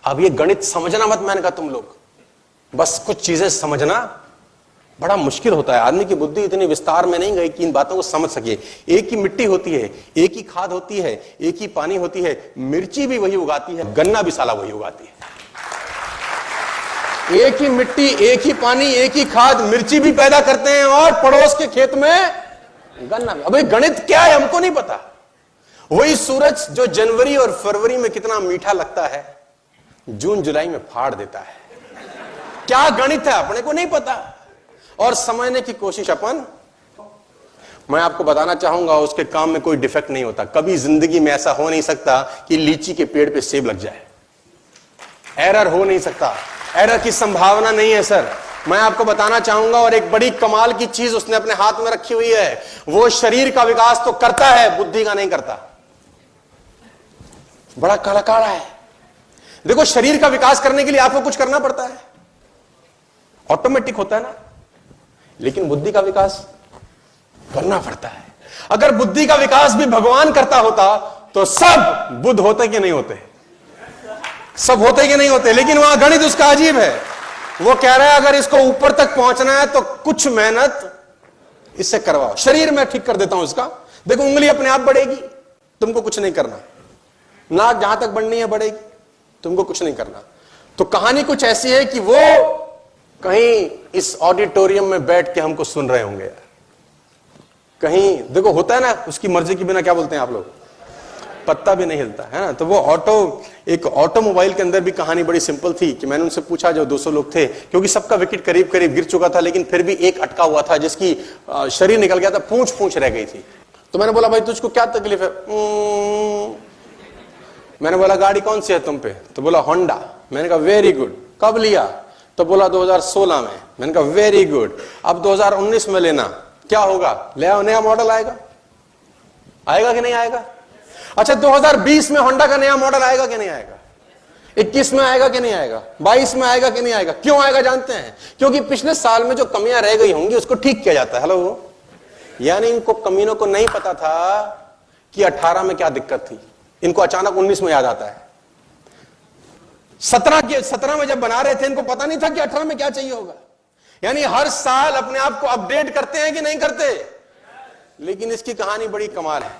अब ये गणित समझना मत, मैंने कहा तुम लोग बस कुछ चीजें समझना बड़ा मुश्किल होता है। आदमी की बुद्धि इतनी विस्तार में नहीं गई कि इन बातों को समझ सके। एक ही मिट्टी होती है, एक ही खाद होती है, एक ही पानी होती है, मिर्ची भी वही उगाती है, गन्ना भी साला वही उगाती है। एक ही मिट्टी, एक ही पानी, एक ही खाद, मिर्ची भी पैदा करते हैं और पड़ोस के खेत में गन्ना भी। अबे गणित क्या है हमको नहीं पता। वही सूरज जो जनवरी और फरवरी में कितना मीठा लगता है, जून जुलाई में फाड़ देता है। क्या गणित है अपने को नहीं पता और समझने की कोशिश अपन। मैं आपको बताना चाहूंगा उसके काम में कोई डिफेक्ट नहीं होता। कभी जिंदगी में ऐसा हो नहीं सकता कि लीची के पेड़ पे सेब लग जाए। एरर हो नहीं सकता, एरर की संभावना नहीं है सर। मैं आपको बताना चाहूंगा और एक बड़ी कमाल की चीज उसने अपने हाथ में रखी हुई है। वो शरीर का विकास तो करता है, बुद्धि का नहीं करता। बड़ा कड़काड़ा है। देखो शरीर का विकास करने के लिए आपको कुछ करना पड़ता है, ऑटोमेटिक होता है ना, लेकिन बुद्धि का विकास करना पड़ता है। अगर बुद्धि का विकास भी भगवान करता होता तो सब बुद्ध होते कि नहीं होते? सब होते कि नहीं होते? लेकिन वहां गणित उसका अजीब है। वो कह रहा है अगर इसको ऊपर तक पहुंचना है तो कुछ मेहनत इससे करवाओ। शरीर में ठीक कर देता हूं इसका, देखो उंगली अपने आप बढ़ेगी, तुमको कुछ नहीं करना। नाक जहां तक बढ़नी है बढ़ेगी, तुमको कुछ नहीं करना। तो कहानी कुछ ऐसी है कि वो कहीं इस ऑडिटोरियम में बैठ के हमको सुन रहे होंगे यार। कहीं देखो होता है ना, उसकी मर्जी के बिना क्या बोलते हैं आप लोग, पत्ता भी नहीं हिलता है ना। तो वो एक ऑटोमोबाइल के अंदर भी कहानी बड़ी सिंपल थी कि मैंने उनसे पूछा, जो 200 लोग थे, क्योंकि सबका विकेट करीब करीब गिर चुका था, लेकिन फिर भी एक अटका हुआ था जिसकी शरीर निकल गया था, पूंछ रह गई थी। तो मैंने बोला भाई तुझको क्या तकलीफ है? मैंने बोला गाड़ी कौन सी है तुम पे? तो बोला होंडा। मैंने कहा वेरी गुड, कब लिया? तो बोला 2016 में। मैंने कहा वेरी गुड, अब 2019 में लेना, क्या होगा? ले आओ, नया मॉडल आएगा। आएगा कि नहीं आएगा? अच्छा 2020 में होंडा का नया मॉडल आएगा कि नहीं आएगा? 21 में आएगा कि नहीं आएगा? 22 में आएगा कि नहीं आएगा? क्यों आएगा जानते हैं? क्योंकि पिछले साल में जो कमियां रह गई होंगी उसको ठीक किया जाता है। हेलो, यानी इनको कमीनों को नहीं पता था कि 18 में क्या दिक्कत थी, इनको अचानक 19 में याद आता है। 17 में जब बना रहे थे इनको पता नहीं था कि 18 में क्या चाहिए होगा। यानी हर साल अपने आप को अपडेट करते हैं कि नहीं करते? लेकिन इसकी कहानी बड़ी कमाल है।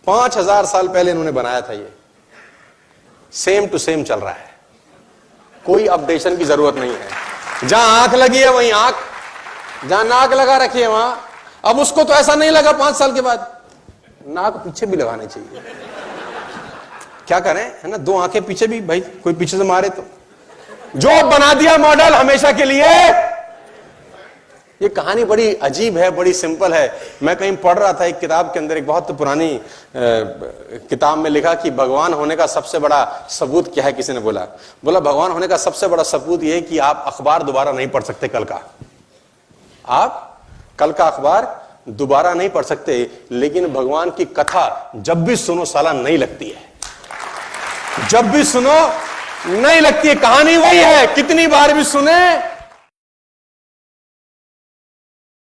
5000 साल पहले इन्होंने बनाया था, ये सेम टू सेम चल रहा है, कोई अपडेशन की जरूरत नहीं है। जहां आंख लगी है वहीं आंख, जहां नाक लगा रखी है वहां। अब उसको तो ऐसा नहीं लगा 5 साल के बाद, नाक पीछे भी लगानी चाहिए। क्या करें, है ना, 2 आंखें पीछे भी, भाई कोई पीछे से मारे तो। जो बना दिया मॉडल हमेशा के लिए। ये कहानी बड़ी अजीब है, बड़ी सिंपल है। मैं कहीं पढ़ रहा था एक किताब के अंदर, एक बहुत पुरानी किताब में लिखा कि भगवान होने का सबसे बड़ा सबूत क्या है। किसी ने बोला भगवान होने का सबसे बड़ा सबूत यह है कि आप अखबार दोबारा नहीं पढ़ सकते कल का। आप कल का अखबार दोबारा नहीं पढ़ सकते, लेकिन भगवान की कथा जब भी सुनो साला नहीं लगती है, जब भी सुनो नहीं लगती है। कहानी वही है, कितनी बार भी सुने